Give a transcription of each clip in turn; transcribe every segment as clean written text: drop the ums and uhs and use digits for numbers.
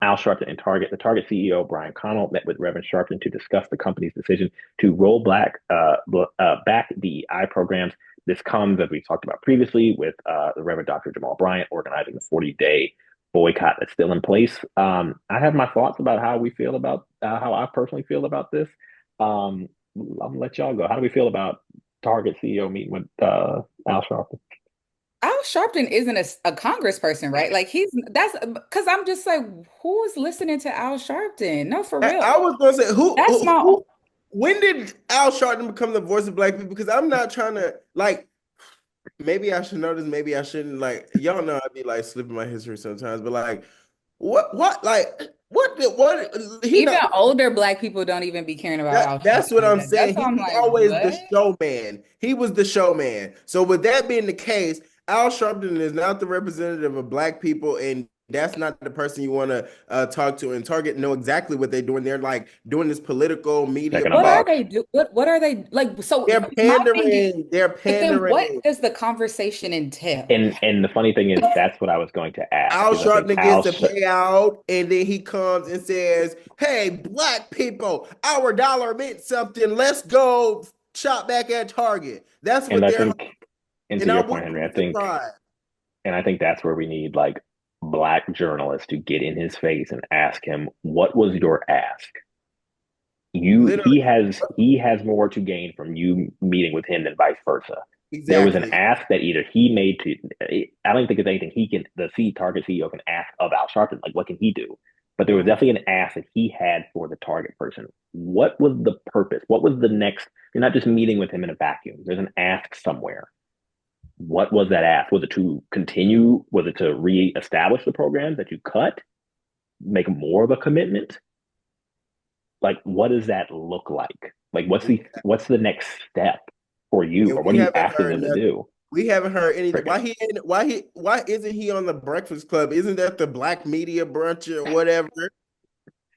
Al Sharpton and Target. The Target CEO, Brian Connell, met with Reverend Sharpton to discuss the company's decision to roll back DEI programs. This comes, as we talked about previously, with the Reverend Dr. Jamal Bryant organizing the 40-day boycott that's still in place. I have my thoughts about how we feel about how I personally feel about this. I'm gonna let y'all go. How do we feel about Target CEO meeting with Al Sharpton? Al Sharpton isn't a congressperson, right? Like that's because I'm just like, who is listening to Al Sharpton? No, for real. I was gonna say That's my when did Al Sharpton become the voice of black people? Because I'm not trying to like maybe I should know this, maybe I shouldn't. Like y'all know I'd be like slipping my history sometimes, but like what he even not older black people don't even be caring about Al that's what Sharpton. I'm That's saying. why He I'm was like, always the what? showman. He was the showman. So with that being the case, Al Sharpton is not the representative of black people, and that's not the person you want to talk to. And Target know exactly what they're doing. They're like doing this political media Checking a What push. are box. they do? What are they like? So They're my thing is, pandering. They're but then what pandering. does the conversation entail? And the funny thing is, that's what I was going to ask, Al because I think Sharpton gets a payout, and then he comes and says, "Hey, black people, our dollar meant something. Let's go shop back at Target." That's and what I they're, think, and to and I your point, wouldn't Henry, I be think, surprised. and I think that's where we need like black journalists to get in his face and ask him, what was your ask? Literally, He has more to gain from you meeting with him than vice versa. There was an exactly. ask that either he made to, I don't think there's anything he can, the C Target CEO can ask of Al Sharpton, like what can he do? But there was definitely an ask that he had for the target person. What was the purpose? What was the next? You're not just meeting with him in a vacuum. There's an ask somewhere. What was that ask? Was it to continue? Was it to reestablish the programs that you cut? Make more of a commitment? Like, what does that look like? Like, what's the next step for you, And or what we are you haven't asking heard them to nothing. do? We haven't heard anything. Crickets. Why isn't he on the Breakfast Club? Isn't that the Black Media Brunch or whatever?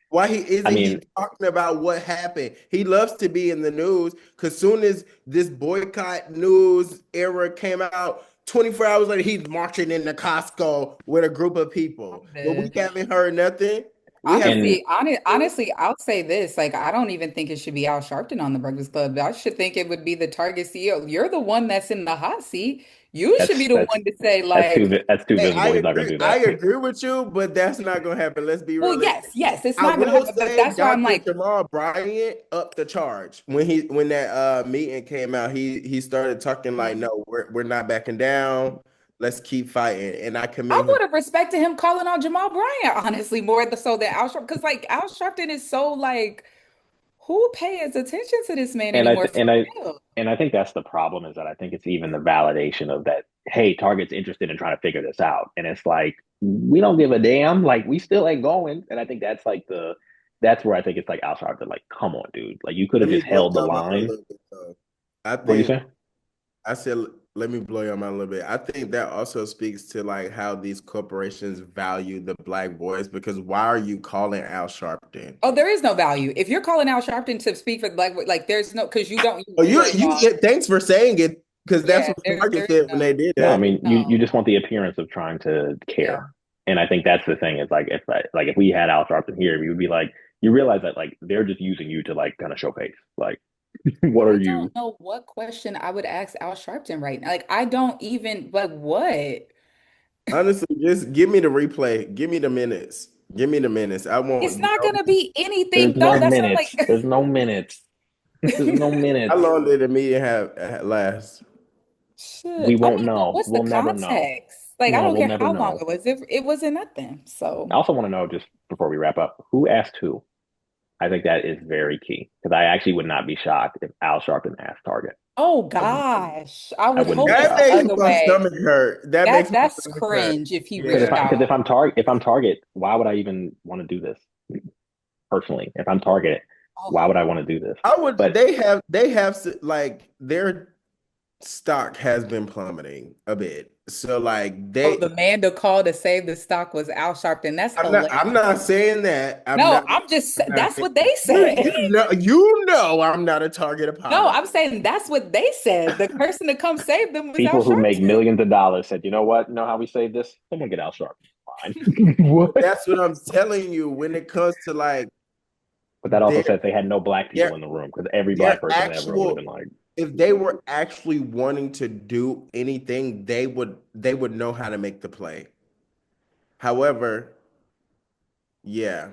Why I isn't he mean, talking about what happened? He loves to be in the news because soon as this boycott news era came out, 24 hours later, he's marching into Costco with a group of people. But we haven't heard nothing. We haven't and Honestly, I'll say this. Like, I don't even think it should be Al Sharpton on the Breakfast Club. I should think it would be the Target CEO. You're the one that's in the hot seat. You should that's be the one to say, like, that's too Hey, visible. He's not going to do I that. agree with you, but that's not gonna happen. Let's be well, realistic. yes, it's I not gonna will happen. But say that's why I'm Dr. like, Jamal Bryant upped the charge when that meeting came out. He started talking like, no, we're not backing down. Let's keep fighting. And I I commend him. would have respected him calling on Jamal Bryant, honestly, so than Al Sharpton. Because like Al Sharpton is so like, who pays attention to this man And I anymore th- for real? and I think that's the problem, is that I think it's even the validation of that. Hey, Target's interested in trying to figure this out, and it's like we don't give a damn. Like we still ain't going. And I think that's like that's where I think it's like Al Sharpton, like, come on, dude. Like you could Let have me just blow held the your mind a line. little bit though. I What do you think say? I said, let me blow your mind a little bit. I think that also speaks to like how these corporations value the black voice because why are you calling Al Sharpton? Oh, there is no value. If you're calling Al Sharpton to speak for the black, like there's no because you Oh, realize, thanks for saying it because that's yeah, what Target there is said when they did No, I that. mean you no, just want the appearance of trying to yeah. care, and I think that's the thing. Is like if we had Al Sharpton here, we would be like, you realize that like they're just using you to like kind of show face. Like, what are I you? don't know what question I would ask Al Sharpton right now. Like I don't even like what. Honestly, just give me the replay. Give me the minutes. Give me the minutes. I It's want. not gonna be There's anything though. no That's not like minutes. There's no minutes. There's no How minutes. long did the meeting have last? We shit. I won't mean, but know. what's the We'll never know. context? Like, I No, don't we'll care never how long know. it was. It wasn't nothing. I So, also want to know, just before we wrap up, who asked who? I think that is very key, because I actually would not be shocked if Al Sharpton asked Target. oh I wouldn't. gosh, I I would wouldn't be hope it's That the shocked. makes other my way. stomach hurt. That makes my That's stomach hurt. cringe if he Because reached Yeah. out. if I'm Target, why would I even want to do this personally? If I'm Target, why Oh, would I want to do this? I would. But Like their stock has been plummeting a bit. So like oh, the man to call to save the stock was Al Sharpton. That's I'm hilarious. not saying that. No, I'm not that's saying what they you, said. you know I'm not a target No, apologist. I'm saying that's what they said. The person to come save them was Al people who make Sharpton. millions of dollars said, you know what? You know how we save this? Someone get Al Sharpton. Fine. What? That's what I'm telling you. When it comes to like But that also their says they had no black people their in the room because every their black person in that room would have actual, been like, if they were actually wanting to do anything, they would know how to make the play. However, yeah.